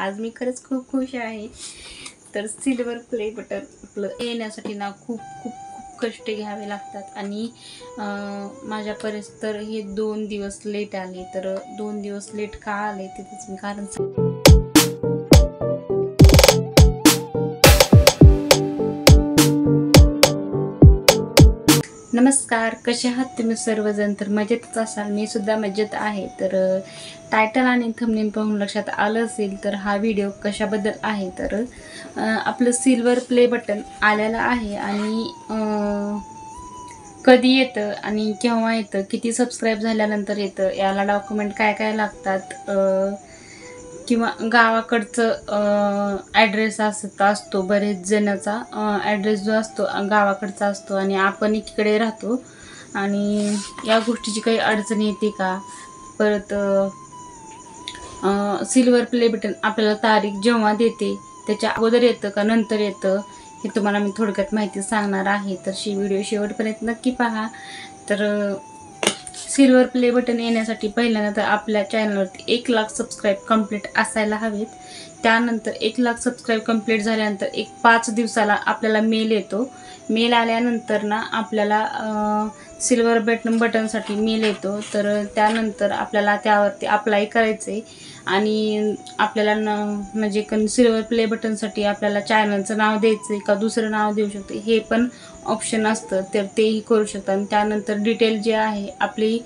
आज मी खरंच खूप खुश आहे। तर सिल्वर प्ले बटन आपलं येण्यासाठी ना खूप खूप खूप कष्ट घ्यावे लागतात आणि माझ्यापर्यंत तर हे 2 दिवस लेट आले। तर 2 दिवस लेट का आले त्याचं मी कारण नमस्कार, कसे आहात तुम्ही सर्वजण? तर मजेतच असाल, मी सुद्धा मजेत आहे। तर टायटल आणि थंबनेल पाहून लक्षात आलं असेल तर हा व्हिडिओ कशाबद्दल आहे तर आपलं सिल्वर प्ले बटन आलेलं आहे आणि कधी येतं आणि केव्हा येतं, किती सबस्क्राईब झाल्यानंतर येतं, याला डॉक्युमेंट काय काय लागतात, किंवा गावाकडचं ॲड्रेस असतो बरेच जणांचा ॲड्रेस जो असतो गावाकडचा असतो आणि आपण इकडे राहतो आणि या गोष्टीची काही अडचण येते का। परत सिल्वर प्ले बटन आपल्याला तारीख जेव्हा देते त्याच्या अगोदर येतं का नंतर येतं हे तुम्हाला मी थोडक्यात माहिती सांगणार आहे। तर व्हिडिओ शेवटपर्यंत नक्की पहा। तर सिल्वर प्ले बटन येण्यासाठी पहिल्यांदा तर आपल्या चॅनलवरती 1 लाख सबस्क्राईब कंप्लीट असायला हवेत। त्यानंतर 1 लाख सबस्क्राईब कंप्लीट झाल्यानंतर 5 दिवसाला आपल्याला मेल येतो। मेल आल्यानंतर ना आपल्याला सिल्वर बटनसाठी मेल येतो। तर त्यानंतर आपल्याला त्यावरती अप्लाय करायचे आणि आपल्याला म्हणजे सिल्वर प्ले बटनसाठी आपल्याला चॅनलचं नाव द्यायचं का दुसरं नाव देऊ शकतो हे पण ऑप्शन असतं, तर तेही करू शकता। आणि त्यानंतर डिटेल जे आहे आपली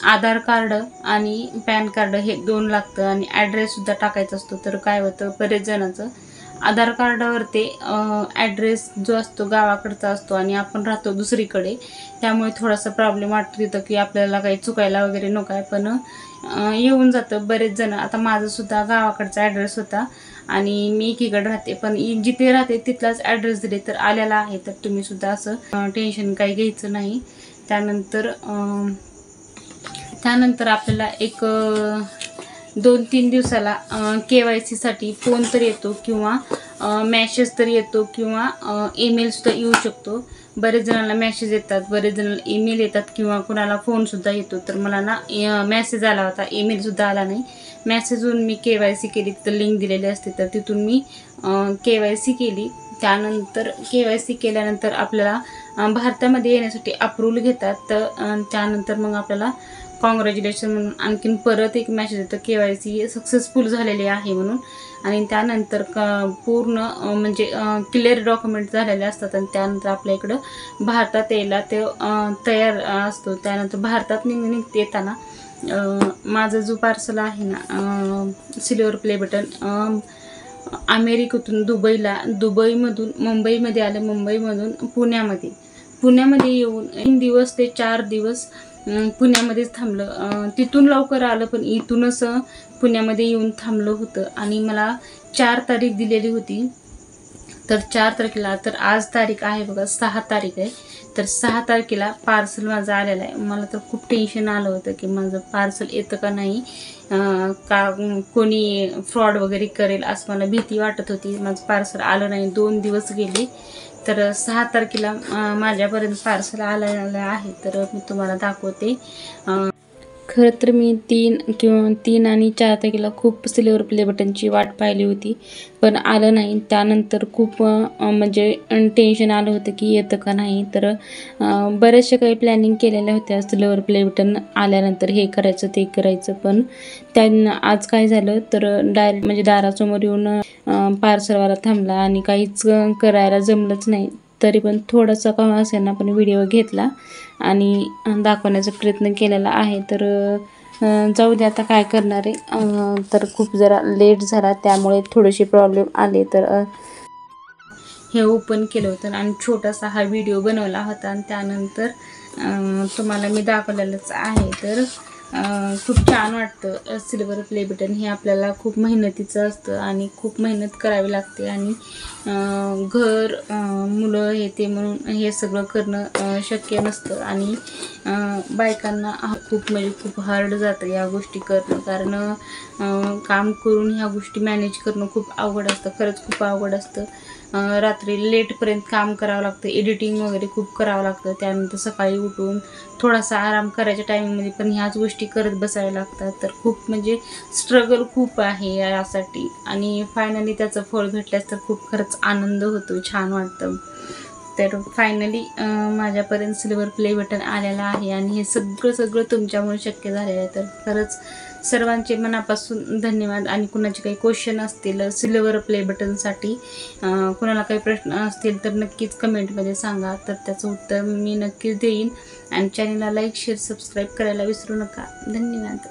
आधार कार्ड आणि पॅन कार्ड हे 2 लागतं आणि ॲड्रेससुद्धा टाकायचा असतो। तर काय होतं बरेच जणांचं आधार कार्डावरती ॲड्रेस जो असतो गावाकडचा असतो आणि आपण राहतो दुसरीकडे, त्यामुळे थोडासा प्रॉब्लेम वाटतो तिथं की आपल्याला काही चुकायला वगैरे नको आहे, पण येऊन जातं बरेच जण। आता माझंसुद्धा गावाकडचा ॲड्रेस होता आणि मी एकीकडे राहते, पण जिथे राहते तिथलाच ॲड्रेस दिले तर आलेला आहे। तर तुम्हीसुद्धा असं टेन्शन काही घ्यायचं नाही। त्यानंतर आपल्याला एक 2-3 दिवसाला KYC साठी फोन तर येतो किंवा मॅसेज तर येतो किंवा ईमेलसुद्धा येऊ शकतो। बरेच जणांना मॅसेज येतात, बरेच जणांना ईमेल येतात किंवा कुणाला फोनसुद्धा येतो। तर मला ना मॅसेज आला होता, ईमेलसुद्धा आला नाही। मॅसेजवरून मी KYC केली, तिथं लिंक दिलेली असते तर तिथून मी KYC केली। त्यानंतर KYC केल्यानंतर आपल्याला भारतामध्ये येण्यासाठी अप्रूव्हल घेतात। तर त्यानंतर मग आपल्याला कॉंग्रॅच्युलेशन म्हणून आणखीन परत एक मेसेज येतो KYC सक्सेसफुल झालेली आहे म्हणून। आणि त्यानंतर पूर्ण म्हणजे क्लिअर डॉक्युमेंट झालेले असतात आणि त्यानंतर आपल्या इकडं भारतात यायला ते तयार असतो। त्यानंतर भारतात येताना माझं जो पार्सल आहे ना सिल्वर प्ले बटन अमेरिकेतून दुबईमधून मुंबईमध्ये आलं, मुंबईमधून पुण्यामध्ये येऊन 3 दिवस ते 4 दिवस पुण्यामध्येच थांबलं। तिथून लवकर आलं पण इथूनच पुण्यामध्ये येऊन थांबलं होतं आणि मला 4 तारीख दिलेली होती। तर 4 तारखेला, तर आज तारीख आहे बघा 6 तारीख आहे, तर 6 तारखेला पार्सल माझं आलेलं आहे। मला तर खूप टेन्शन आलं होतं की माझं पार्सल येतं का नाही, का कोणी फ्रॉड वगैरे करेल असं मला भीती वाटत होती। माझं पार्सल आलं नाही, 2 दिवस गेले। तर 6 तारखेला माझ्यापर्यंत पार्सल आलेलं आहे, तर मी तुम्हाला दाखवते। खरं तर मी 3 आणि 4 तारखेला खूप सिल्वर प्ले बटनची वाट पाहिली होती, पण आलं नाही। त्यानंतर खूप म्हणजे टेन्शन आलं होतं की येतं का नाही। तर बऱ्याचशा काही प्लॅनिंग केलेल्या होत्या सिल्वर प्ले बटन आल्यानंतर हे करायचं ते करायचं, पण त्यांना आज काय झालं तर डायरेक्ट म्हणजे दारासमोर येऊन पार्सलवाला थांबला आणि काहीच करायला जमलंच नाही। तरी पण थोडासा का असेना पण व्हिडिओ घेतला आणि दाखवण्याचा प्रयत्न केलेला आहे। तर जाऊ दे, आता काय करणार आहे। तर खूप जरा लेट झाला त्यामुळे थोडेसे प्रॉब्लेम आले। तर हे ओपन केलं होतं आणि छोटासा हा व्हिडिओ बनवला होता आणि त्यानंतर तुम्हाला मी दाखवलेलंच आहे। तर खूप छान वाटतं। सिल्वर प्ले बटन हे आपल्याला खूप मेहनतीचं असतं आणि खूप मेहनत करावी लागते आणि घर मुलं हे ते म्हणून हे सगळं करणं शक्य नसतं आणि बायकांना खूप हार्ड जातं या गोष्टी करणं, कारण काम करून ह्या गोष्टी मॅनेज करणं खूप अवघड असतं, खरंच खूप अवघड असतं। रात्री लेटपर्यंत काम करावं लागतं, एडिटिंग वगैरे खूप करावं लागतं। त्यानंतर सकाळी उठून थोडासा आराम करायच्या टायमिंगमध्ये पण ह्याच गोष्टी गोष्टी करत बसायला लागतात. तर खूप म्हणजे स्ट्रगल खूप आहे यासाठी आणि फायनली त्याचं फळ भेटल्यास तर खूप खरंच आनंद होतो, छान वाटतं. तर फायनली माझ्यापर्यंत सिल्वर प्ले बटन आलेलं आहे आणि हे सगळं तुमच्यामुळे शक्य झालेलं आहे. तर खरंच सर्वांचे मनापासून धन्यवाद. आणि कुणाचे काही क्वेश्चन असतील सिल्वर प्ले बटनसाठी, कुणाला काही प्रश्न असतील तर नक्कीच कमेंटमध्ये सांगा, तर त्याचं उत्तर मी नक्कीच देईन. आणि चॅनलला लाईक शेअर सबस्क्राईब करायला विसरू नका. धन्यवाद.